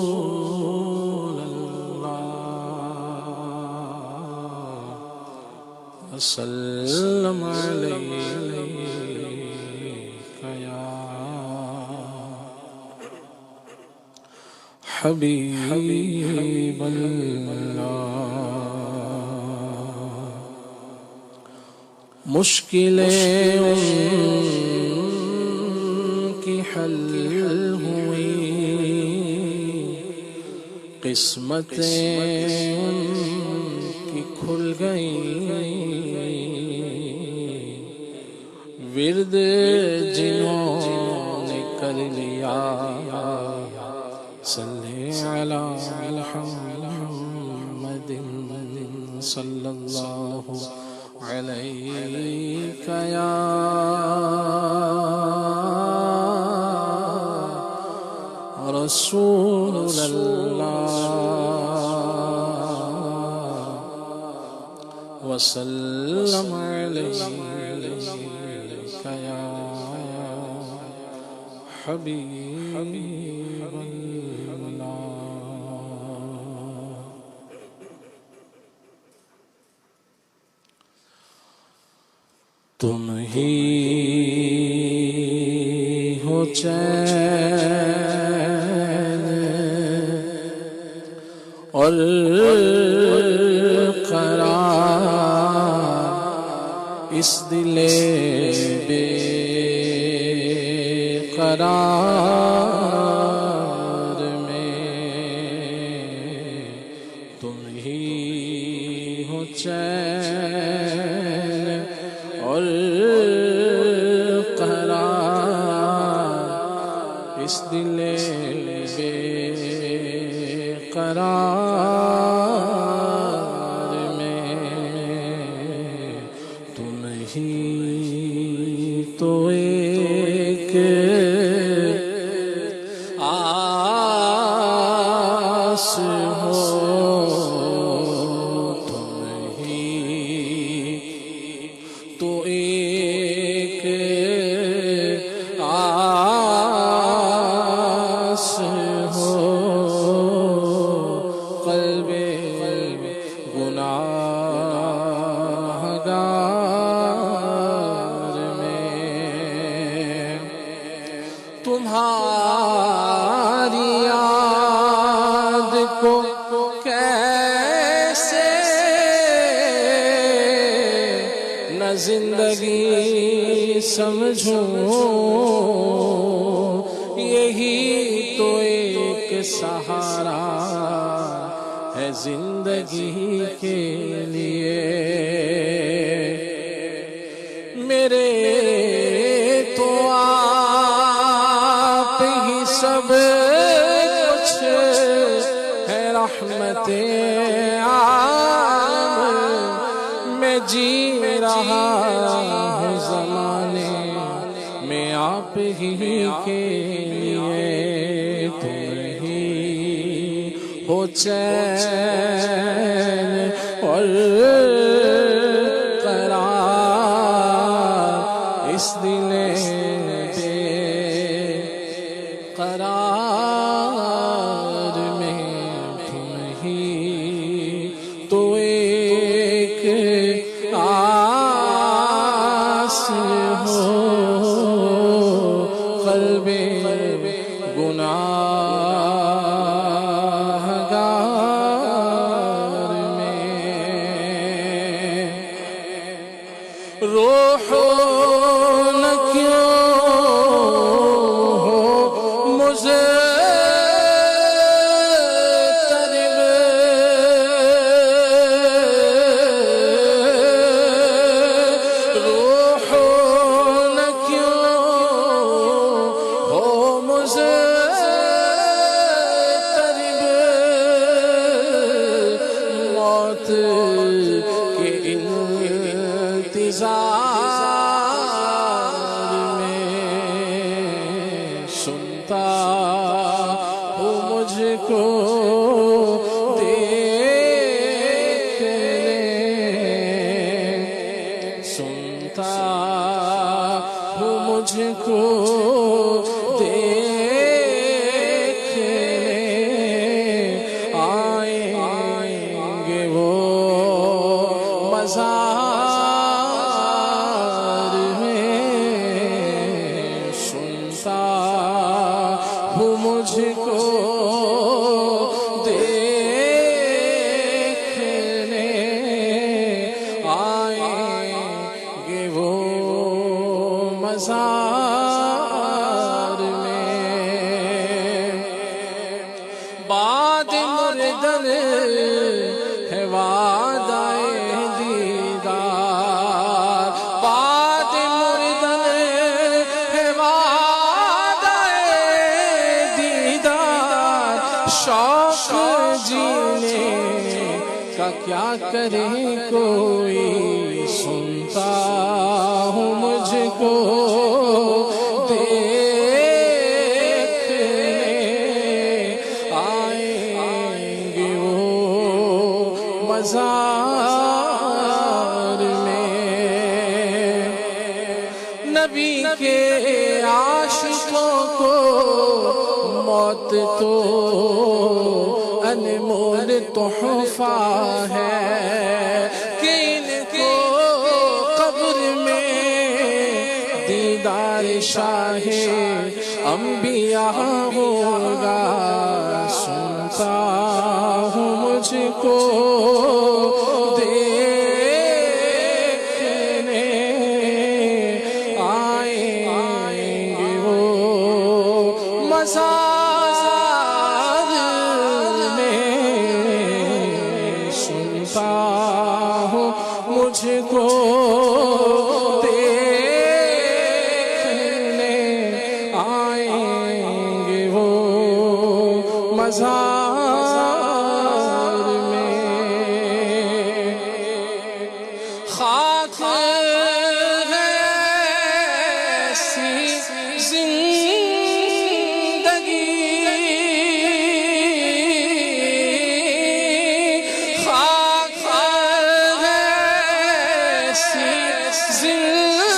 رسول اللہ وسلم علیک یا حبیب اللہ مشکلیں ان کی حل ہوئی قسمتیں ان کی کھل گئیں ورد جنہوں نے کر لیا صلی علی محمد صلی اللہ علیک یا رسول اللہ وسلم علیک یا حبیب اللہ تم ہی ہو چین اور قرار اس دل بے قرار میں تم ہی ہو چین اور قرار اس دل بے قرار میں تم ہی تو ایک آس ہو تم ہی تو ایک آس ہو قلب گناہگار میں تمہاری یاد کو کیسے نہ زندگی سمجھوں یہی تو ایک سہارا ہے زندگی کے لیے میرے تو آپ ہی سب کچھ ہے رحمت عام میں جی رہا ہوں زمانے میں آپ ہی کے لیے تم ہی ہو چین اور قرار اس دل بے قرار میں تم ہی تو ایک آس ہو قلب گناہگار میں روح نہ کیوں ہو مضطرب روح نہ کیوں ہو مضطرب موت کے انتظار میں سنتا ہوں مجھ کو دیکھ لے مجھ کو دیکھنے آئیں گے وہ مزار میں، سنتا ہوں مجھ کو مزار میں، بعد مردن ہے وعدہ دیدار، بعد مردن ہے وعدہ دیدار، شوق جینے کا کیا کرے کوئی، سنتا ہوں مجھ کو دیکھنے آئیں گے وہ مزار میں، نبی کے عاشقوں کو موت تو انمول تحفہ ہے کہ ان کو قبر میں دیدار شاہ انبیاء ہوگا، سنتا ہوں مجھ کو دیکھنے آئیں گے وہ مزار میں، سنتا ہوں مجھ کو مزار میں، خاک ہے ایسی زندگی، خاک ہے ایسی زندگی،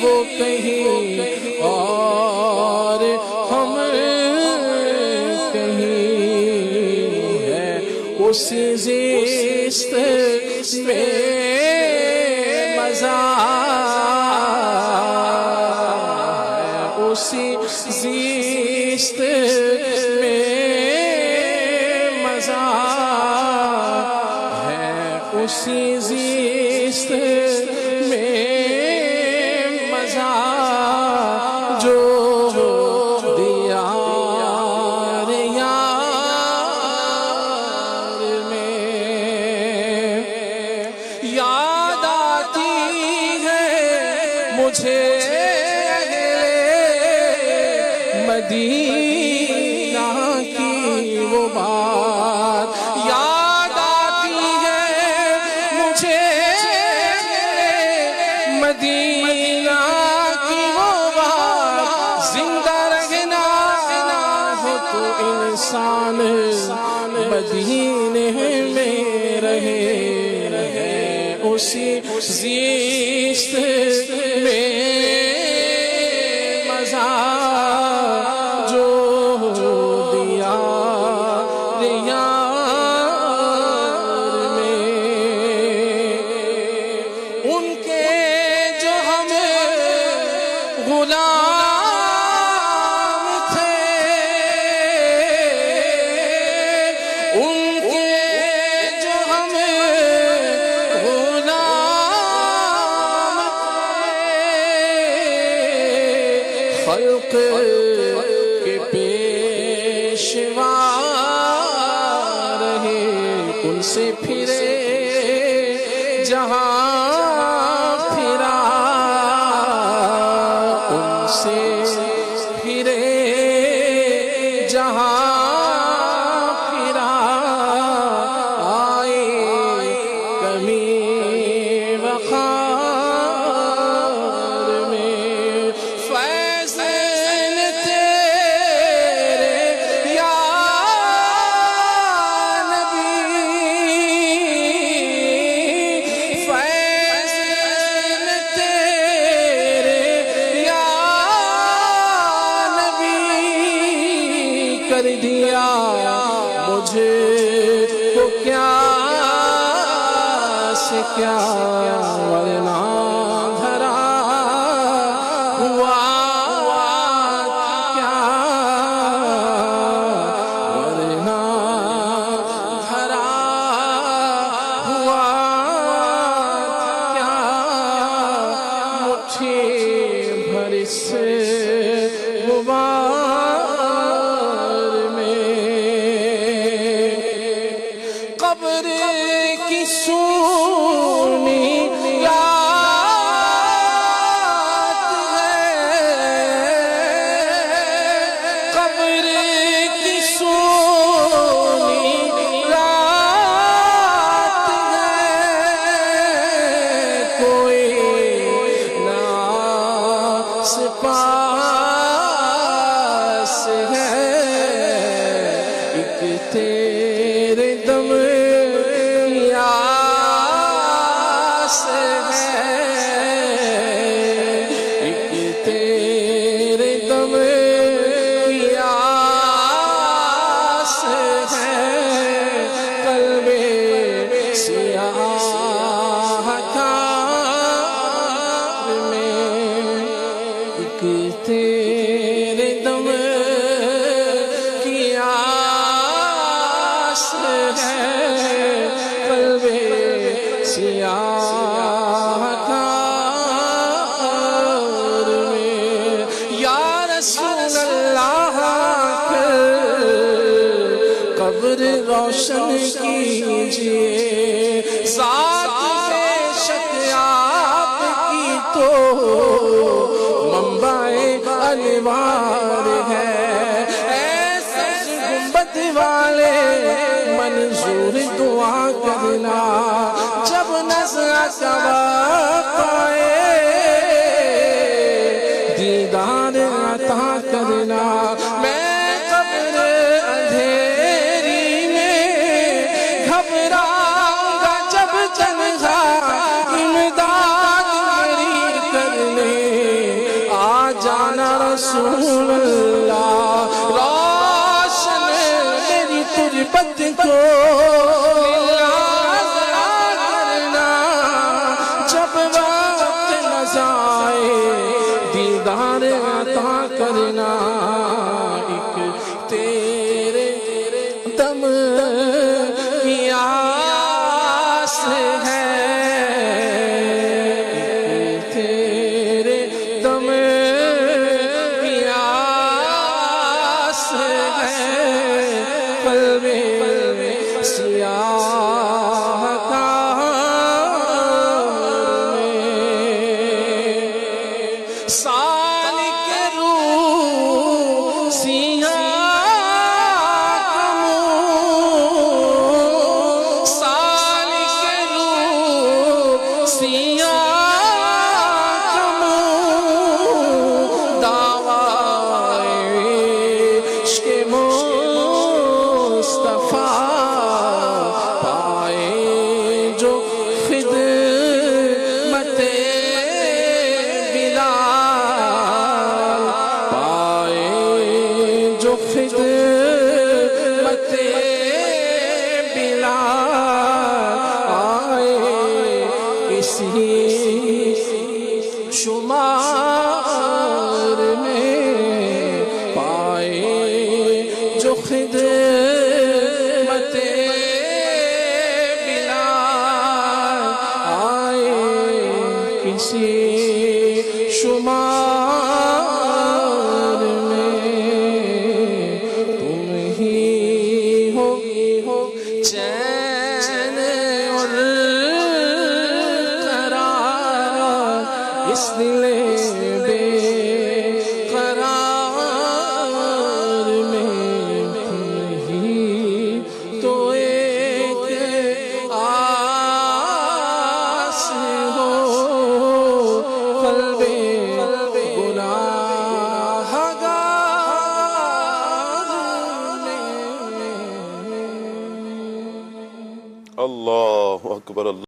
وہ کہیں اور ہم کہیں ہے اسی زیست میں مزہ ہے، اسی زیست میں مزہ ہے، اسی زیست میں مزہ جو دیار یار میں، یاد آتی ہے مجھے مدینہ کی وہ بات، یاد آتی ہے مجھے مدینہ کی وہ بات، زندہ رہنا ہو تو انسان مدینے میں رہے، اسی زیست میں مزہ جو دیار یار میں، ان کے جو ہمیں غلام تھے، ان کے جو ہمیں غلام تھے، خلق کے پیشوا رہے، ان سے پھرے جہاں پھرا، ان سے پھرے جہاں پھرا، آئے کمی وقار میں، فیض تیرے یا نبی، فیض کو کیا سے کیا ورنہ دھرا ہوا کیا ورنہ دھرا ہوا کیا مٹھی بھر سے غبار میں قبر کی سونی یاد ہے قبر کی سونی یاد ہے کوئی ناس پاس ہے ایک تیرے دم آس ہے ایک تیرے دم آس ہے قلب سیاہ کار میں ایک تیرے دم کی آس ہے قلب سیاہ کار میں یا رسول اللہ قبر روشن کیجئے ذات بے شک آپ کی تو منبع انوار ہے ایسے گنبد والے منظور دعا کرنا جب نظر کا وقت آئے دیدار عطا کرنا میں قبر اندھیری میں گھبراؤں گا جب تنہا امداد میری کرنے آ جانا رسول اللہ روشن میری تربت کو کرنا جب وقت نظائے دیدار عطا کرنا ایک تیرے دم کی آس ہے ایک تیرے دم کی آس ہے قلب سیاہ کار میں سالک روح سیاہ کموں سالک روح سیاہ کموں دعوی عشق مصطفیٰ پائے جو خدمت بلال پائے جو خدمت بلال آئے کسی شمار میں پائے جو خدمت بلال آئے کسی شمار میں تم ہی ہو چین اور قرار اس دل بے قرار میں تم ہی تو ایک آس ہو قلب گناہگار میں اللہ اکبر اللہ